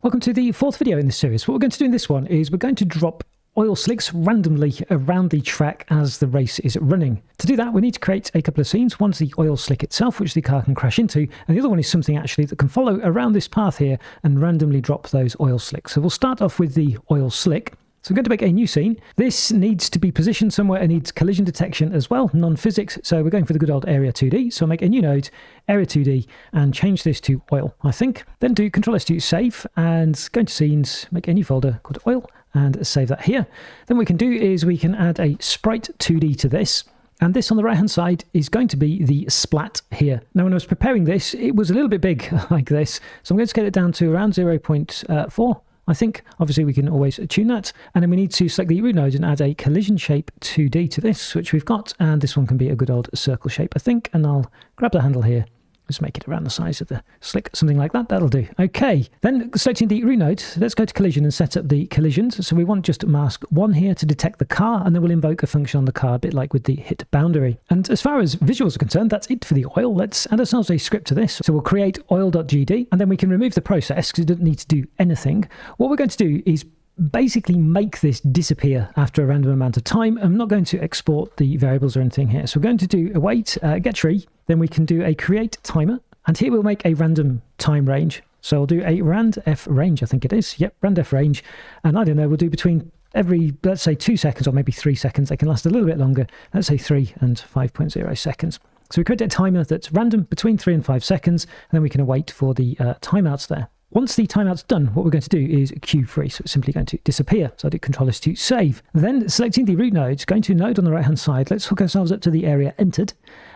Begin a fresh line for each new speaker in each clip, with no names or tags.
Welcome to the fourth video in this series. What we're going to do in this one is we're going to drop oil slicks randomly around the track as the race is running. To do that, we need to create a couple of scenes. One's the oil slick itself, which the car can crash into, and the other one is something actually that can follow around this path here and randomly drop those oil slicks. So we'll start off with the oil slick. So I'm going to make a new scene. This needs to be positioned somewhere. It needs collision detection as well, non-physics. So we're going for the good old area 2D. So I'll make a new node, area 2D, and change this to oil, I think. Then do Control-S to save, and go into scenes, make a new folder called oil, and save that here. Then what we can do is we can add a sprite 2D to this. And this on the right hand side is going to be the splat here. Now when I was preparing this, it was a little bit big like this. So I'm going to scale it down to around 0.4. I think. Obviously we can always tune that, and then we need to select the root node and add a collision shape 2D to this, which we've got, and this one can be a good old circle shape, I think, and I'll grab the handle here, just make it around the size of the slick, something like that. That'll do. Okay, then selecting the root node, let's go to collision and set up the collisions. So we want just mask 1 here to detect the car, and then we'll invoke a function on the car, a bit like with the hit boundary. And as far as visuals are concerned, that's it for the oil. Let's add ourselves a script to this. So we'll create oil.gd, and then we can remove the process because it doesn't need to do anything. What we're going to do is basically make this disappear after a random amount of time. I'm not going to export the variables or anything here. So we're going to do await get tree, then we can do a create timer, and here we'll make a random time range. So I'll do a randf range, I think it is. Yep, randf range. And I don't know, we'll do between every, let's say 2 seconds or maybe 3 seconds. They can last a little bit longer. Let's say 3 and 5.0 seconds. So we create a timer that's random between 3 and 5 seconds, and then we can await for the timeouts there. Once the timeout's done, what we're going to do is queue free, so it's simply going to disappear. So I'll do Control-S to save. Then selecting the root node, going to node on the right-hand side, let's hook ourselves up to the area entered.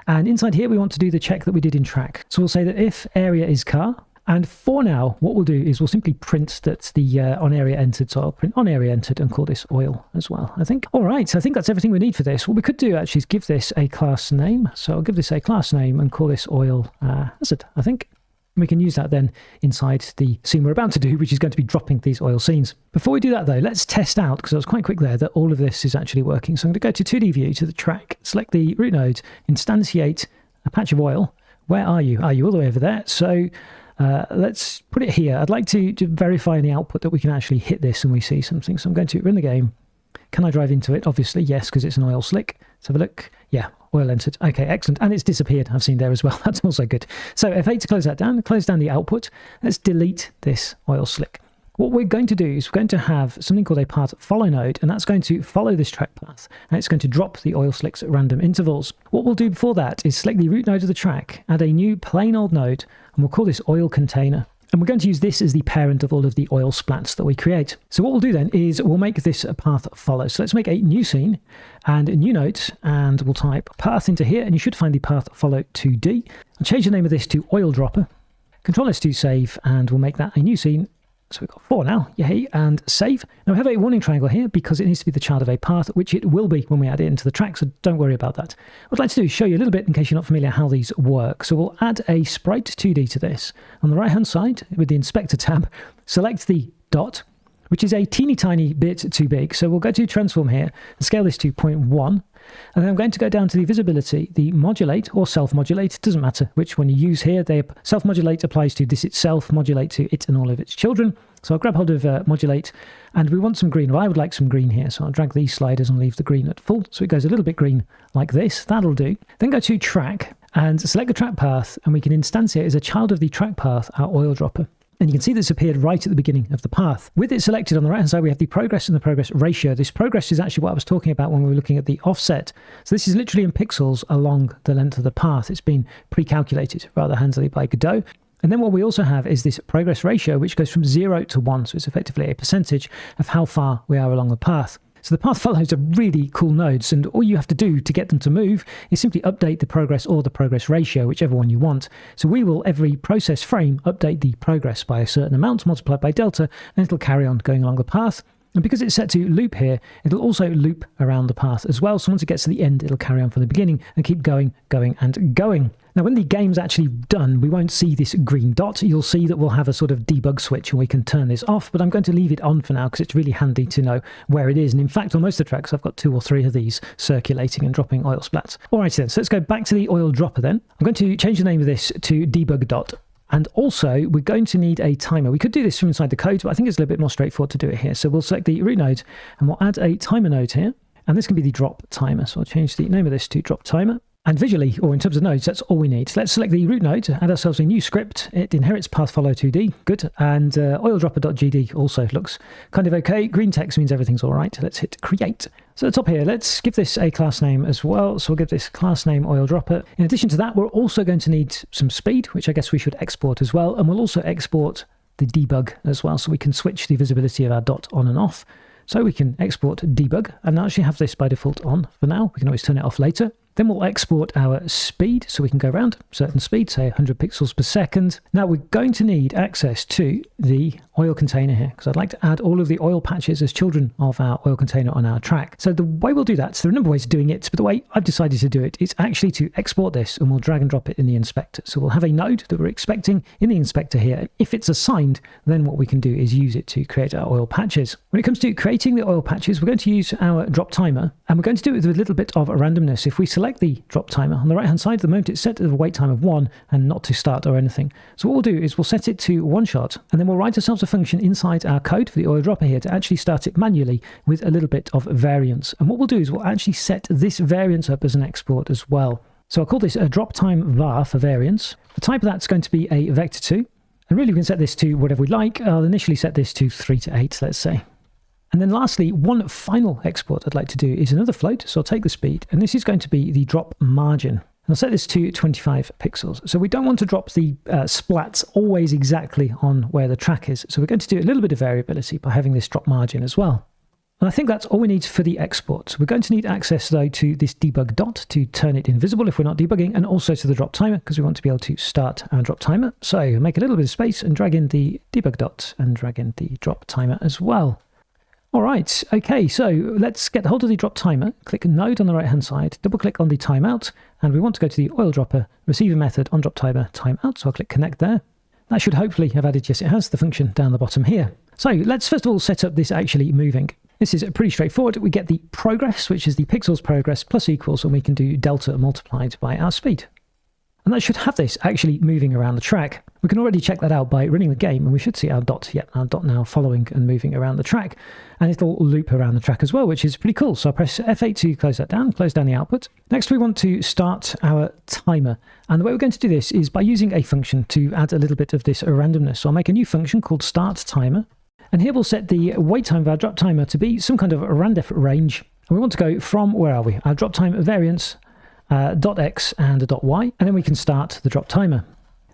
And inside here, we want to do the check that we did in track. So we'll say that if area is car, and for now, what we'll do is we'll simply print that the on area entered. So I'll print on area entered and call this oil as well, I think. All right, so I think that's everything we need for this. What we could do actually is give this a class name. So I'll give this a class name and call this oil hazard, I think. We can use that then inside the scene we're about to do, which is going to be dropping these oil scenes. Before we do that though, let's test out, because I was quite quick there, that all of this is actually working. So I'm going to go to 2D view, to the track, select the root node, instantiate a patch of oil. Where are you? Are you all the way over there? So let's put it here. I'd like to verify in the output that we can actually hit this and we see something. So I'm going to run the game. Can I drive into it? Obviously, yes, because it's an oil slick. Let's have a look. Yeah, oil entered. Okay, excellent. And it's disappeared. I've seen there as well. That's also good. So F8 to close that down. Close down the output. Let's delete this oil slick. What we're going to do is we're going to have something called a path follow node, and that's going to follow this track path, and it's going to drop the oil slicks at random intervals. What we'll do before that is select the root node of the track, add a new plain old node, and we'll call this oil container. And we're going to use this as the parent of all of the oil splats that we create. So what we'll do then is we'll make this a path follow. So let's make a new scene and a new node, and we'll type path into here, and you should find the path follow 2D. I'll change the name of this to OilDropper. Control-S to save, and we'll make that a new scene. So we've got 4 now, yay, and save. Now we have a warning triangle here because it needs to be the child of a path, which it will be when we add it into the track, so don't worry about that. What I'd like to do is show you a little bit, in case you're not familiar, how these work. So we'll add a sprite 2D to this. On the right-hand side, with the inspector tab, select the dot, which is a teeny tiny bit too big. So we'll go to transform here and scale this to 0.1. And then I'm going to go down to the visibility, the modulate or self-modulate, it doesn't matter which one you use here. Self-modulate applies to this itself, modulate to it and all of its children. So I'll grab hold of modulate, and we want some green. Well, I would like some green here, so I'll drag these sliders and leave the green at full. So it goes a little bit green like this, that'll do. Then go to track and select the track path, and we can instantiate as a child of the track path our oil dropper. And you can see this appeared right at the beginning of the path. With it selected on the right-hand side, we have the progress and the progress ratio. This progress is actually what I was talking about when we were looking at the offset. So this is literally in pixels along the length of the path. It's been pre-calculated rather handily by Godot. And then what we also have is this progress ratio, which goes from 0 to 1. So it's effectively a percentage of how far we are along the path. So the path follows are really cool nodes, and all you have to do to get them to move is simply update the progress or the progress ratio, whichever one you want. So we will, every process frame, update the progress by a certain amount multiplied by delta, and it'll carry on going along the path. And because it's set to loop here, it'll also loop around the path as well. So once it gets to the end, it'll carry on from the beginning and keep going, and going. Now, when the game's actually done, we won't see this green dot. You'll see that we'll have a sort of debug switch and we can turn this off, but I'm going to leave it on for now because it's really handy to know where it is. And in fact, on most of the tracks, I've got 2 or 3 of these circulating and dropping oil splats. All right, then, so let's go back to the oil dropper then. I'm going to change the name of this to debug dot. And also, we're going to need a timer. We could do this from inside the code, but I think it's a little bit more straightforward to do it here. So we'll select the root node, and we'll add a timer node here. And this can be the drop timer. So I'll change the name of this to drop timer. And visually, or in terms of nodes, that's all we need. So let's select the root node, add ourselves a new script. It inherits path follow 2D, good. And OilDropper.gd also looks kind of okay. Green text means everything's all right. Let's hit create. So at the top here, let's give this a class name as well. So we'll give this class name OilDropper. In addition to that, we're also going to need some speed, which I guess we should export as well. And we'll also export the debug as well, so we can switch the visibility of our dot on and off. So we can export debug, and I actually have this by default on for now. We can always turn it off later. Then we'll export our speed, so we can go around certain speed, say 100 pixels per second. Now we're going to need access to the oil container here, because I'd like to add all of the oil patches as children of our oil container on our track. So the way we'll do that, so there are a number of ways of doing it, but the way I've decided to do it is actually to export this, and we'll drag and drop it in the inspector. So we'll have a node that we're expecting in the inspector here. And if it's assigned, then what we can do is use it to create our oil patches. When it comes to creating the oil patches, we're going to use our drop timer, and we're going to do it with a little bit of randomness. If we select the drop timer on the right hand side, the moment it's set to a wait time of 1 and not to start or anything. So what we'll do is we'll set it to 1 shot, and then we'll write ourselves a function inside our code for the oil dropper here to actually start it manually with a little bit of variance. And what we'll do is we'll actually set this variance up as an export as well. So I'll call this a drop time var for variance. The type of that's going to be a vector2, and really we can set this to whatever we like. I'll initially set this to 3 to 8, let's say. And then lastly, one final export I'd like to do is another float. So I'll take the speed, and this is going to be the drop margin. And I'll set this to 25 pixels. So we don't want to drop the splats always exactly on where the track is. So we're going to do a little bit of variability by having this drop margin as well. And I think that's all we need for the export. So we're going to need access though to this debug dot to turn it invisible if we're not debugging, and also to the drop timer because we want to be able to start our drop timer. So make a little bit of space and drag in the debug dot and drag in the drop timer as well. All right, okay, so let's get hold of the drop timer, click node on the right hand side, double click on the timeout, and we want to go to the oil dropper receiver method on drop timer timeout. So I'll click connect there. That should hopefully have added, yes it has, the function down the bottom here. So let's first of all set up this actually moving. This is pretty straightforward. We get the progress, which is the pixels progress plus equals, and we can do delta multiplied by our speed. And that should have this actually moving around the track. We can already check that out by running the game, and we should see our dot now following and moving around the track. And it'll loop around the track as well, which is pretty cool. So I'll press F8 to close that down, close down the output. Next, we want to start our timer. And the way we're going to do this is by using a function to add a little bit of this randomness. So I'll make a new function called start timer. And here we'll set the wait time of our drop timer to be some kind of randef range. And we want to go from, where are we? Our drop time variance, .x and .y, and then we can start the drop timer.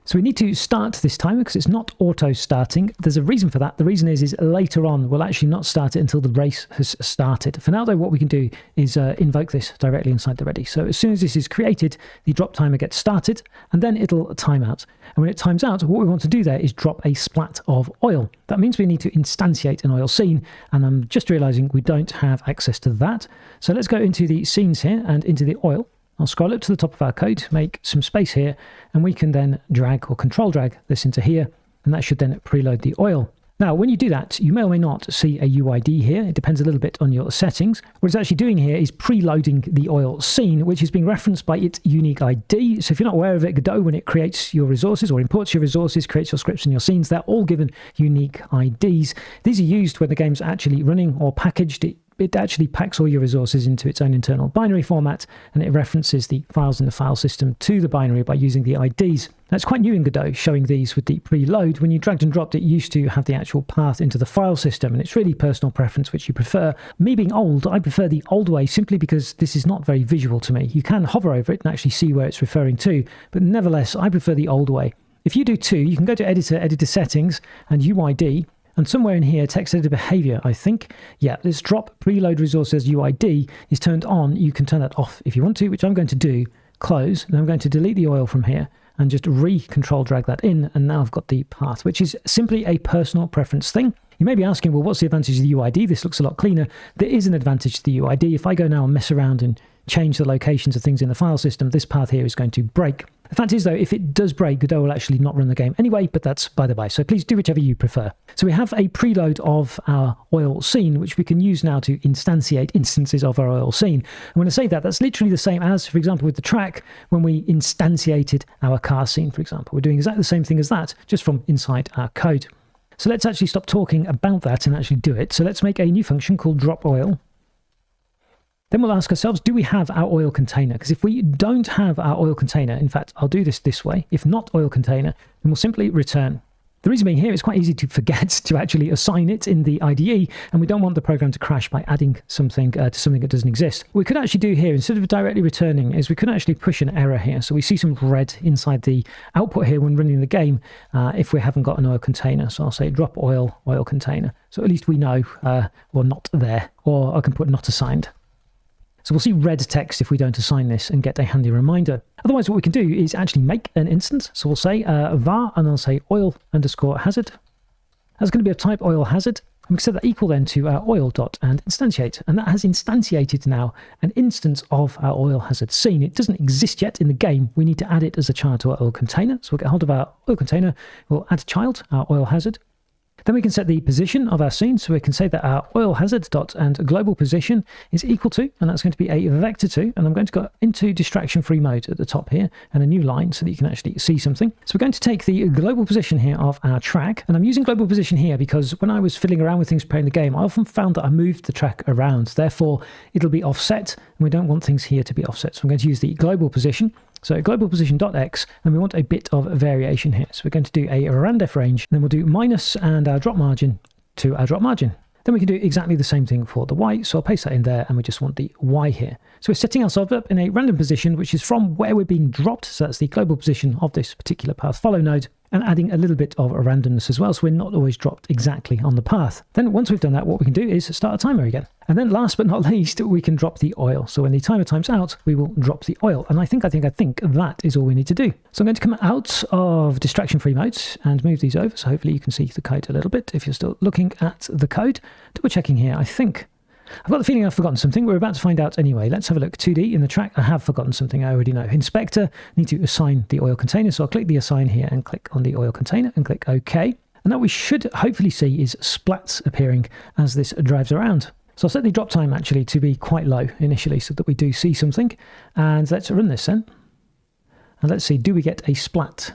So we need to start this timer because it's not auto starting. There's a reason for that. The reason is later on we'll actually not start it until the race has started. For now though, what we can do is invoke this directly inside the ready. So as soon as this is created, the drop timer gets started and then it'll time out. And when it times out, what we want to do there is drop a splat of oil. That means we need to instantiate an oil scene, and I'm just realizing we don't have access to that. So let's go into the scenes here and into the oil. I'll scroll up to the top of our code, make some space here, and we can then drag or control drag this into here, and that should then preload the oil. Now, when you do that, you may or may not see a UID here. It depends a little bit on your settings. What it's actually doing here is preloading the oil scene, which is being referenced by its unique ID. So if you're not aware of it, Godot, when it creates your resources or imports your resources, creates your scripts and your scenes, they're all given unique IDs. These are used when the game's actually running or packaged. It actually packs all your resources into its own internal binary format, and it references the files in the file system to the binary by using the IDs. That's quite new in Godot, showing these with the preload. When you dragged and dropped, it used to have the actual path into the file system, and it's really personal preference which you prefer. Me being old, I prefer the old way simply because this is not very visual to me. You can hover over it and actually see where it's referring to, but nevertheless, I prefer the old way. If you do too, you can go to editor settings, and UID, and somewhere in here, text editor behavior, I think. Yeah, this drop preload resources UID is turned on. You can turn that off if you want to, which I'm going to do. Close, and I'm going to delete the oil from here and just re-control drag that in. And now I've got the path, which is simply a personal preference thing. You may be asking, well, what's the advantage of the UID? This looks a lot cleaner. There is an advantage to the UID. If I go now and mess around and change the locations of things in the file system, this path here is going to break. The fact is, though, if it does break, Godot will actually not run the game anyway, but that's by the by. So please do whichever you prefer. So we have a preload of our oil scene, which we can use now to instantiate instances of our oil scene. And when I say that, that's literally the same as, for example, with the track, when we instantiated our car scene, for example. We're doing exactly the same thing as that, just from inside our code. So let's actually stop talking about that and actually do it. So let's make a new function called drop oil. Then we'll ask ourselves, do we have our oil container? Because if we don't have our oil container, in fact, I'll do this way. If not oil container, then we'll simply return. The reason being here, it's quite easy to forget to actually assign it in the IDE, and we don't want the program to crash by adding something to something that doesn't exist. What we could actually do here, instead of directly returning, is we could actually push an error here. So we see some red inside the output here when running the game if we haven't got an oil container. So I'll say drop oil container. So at least we know we're not there, or I can put not assigned. So we'll see red text if we don't assign this and get a handy reminder. Otherwise, what we can do is actually make an instance. So we'll say var, and I'll say oil_hazard. That's going to be of type oil hazard. And we can set that equal then to oil.and_instantiate. And that has instantiated now an instance of our oil hazard scene. It doesn't exist yet in the game. We need to add it as a child to our oil container. So we'll get hold of our oil container. We'll add a child, our oil hazard. Then we can set the position of our scene, so we can say that our oil hazard dot and global position is equal to, and that's going to be a vector2, and I'm going to go into distraction-free mode at the top here, and a new line so that you can actually see something. So we're going to take the global position here of our track, and I'm using global position here because when I was fiddling around with things preparing the game, I often found that I moved the track around. Therefore, it'll be offset, and we don't want things here to be offset. So I'm going to use the global position. So global position.x, and we want a bit of variation here. So we're going to do a randef range, and then we'll do minus and our drop margin to our drop margin. Then we can do exactly the same thing for the y. So I'll paste that in there, and we just want the y here. So we're setting ourselves up in a random position, which is from where we're being dropped. So that's the global position of this particular path follow node, and adding a little bit of a randomness as well, so we're not always dropped exactly on the path. Then once we've done that, what we can do is start a timer again. And then last but not least, we can drop the oil. So when the timer times out, we will drop the oil. And I think that is all we need to do. So I'm going to come out of distraction-free mode and move these over. So hopefully you can see the code a little bit if you're still looking at the code. Double checking here, I think I've got the feeling I've forgotten something. We're about to find out anyway. Let's have a look. 2D in the track. I have forgotten something. I already know. Inspector, need to assign the oil container. So I'll click the assign here and click on the oil container and click OK. And that we should hopefully see is splats appearing as this drives around. So I'll set the drop time actually to be quite low initially so that we do see something. And let's run this then. And let's see, do we get a splat?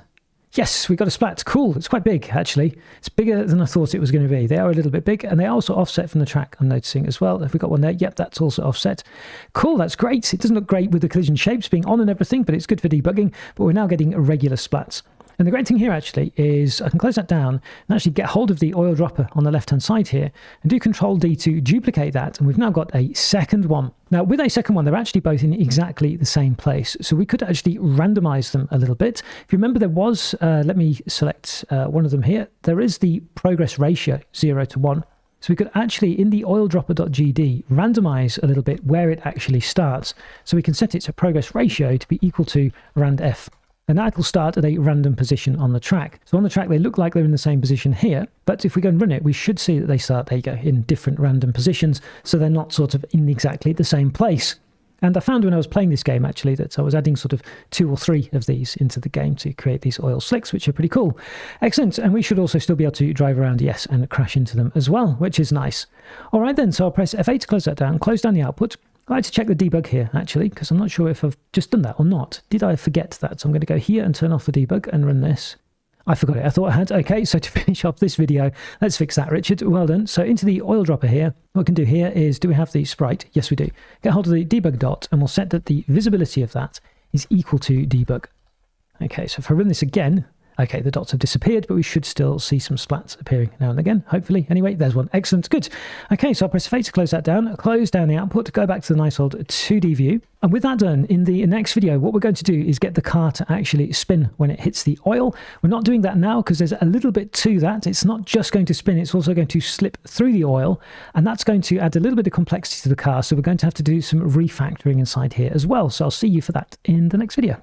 Yes, we got a splat. Cool. It's quite big, actually. It's bigger than I thought it was going to be. They are a little bit big, and they are also offset from the track, I'm noticing as well. If we got one there, yep, that's also offset. Cool, that's great. It doesn't look great with the collision shapes being on and everything, but it's good for debugging. But we're now getting regular splats. And the great thing here actually is I can close that down and actually get hold of the oil dropper on the left-hand side here and do Control D to duplicate that. And we've now got a second one. Now with a second one, they're actually both in exactly the same place. So we could actually randomize them a little bit. If you remember, there was, let me select one of them here. There is the progress ratio 0 to 1. So we could actually, in the OilDropper.gd, randomize a little bit where it actually starts. So we can set its progress ratio to be equal to randf. And that will start at a random position on the track. So on the track, they look like they're in the same position here. But if we go and run it, we should see that they start, there you go, in different random positions. So they're not sort of in exactly the same place. And I found when I was playing this game, actually, that I was adding sort of 2 or 3 of these into the game to create these oil slicks, which are pretty cool. Excellent. And we should also still be able to drive around, yes, and crash into them as well, which is nice. All right, then. So I'll press F8 to close that down, close down the output. I like to check the debug here, actually, because I'm not sure if I've just done that or not. Did I forget that? So I'm going to go here and turn off the debug and run this. I forgot it. I thought I had. Okay, so to finish off this video, let's fix that, Richard. Well done. So into the oil dropper here, what we can do here is, do we have the sprite? Yes, we do. Get hold of the debug dot, and we'll set that the visibility of that is equal to debug. Okay, so if I run this again, okay, the dots have disappeared, but we should still see some splats appearing now and again, hopefully. Anyway, there's one. Excellent. Good. Okay, so I'll press F8 to close that down, close down the output, go back to the nice old 2D view. And with that done, in the next video, what we're going to do is get the car to actually spin when it hits the oil. We're not doing that now because there's a little bit to that. It's not just going to spin, it's also going to slip through the oil. And that's going to add a little bit of complexity to the car. So we're going to have to do some refactoring inside here as well. So I'll see you for that in the next video.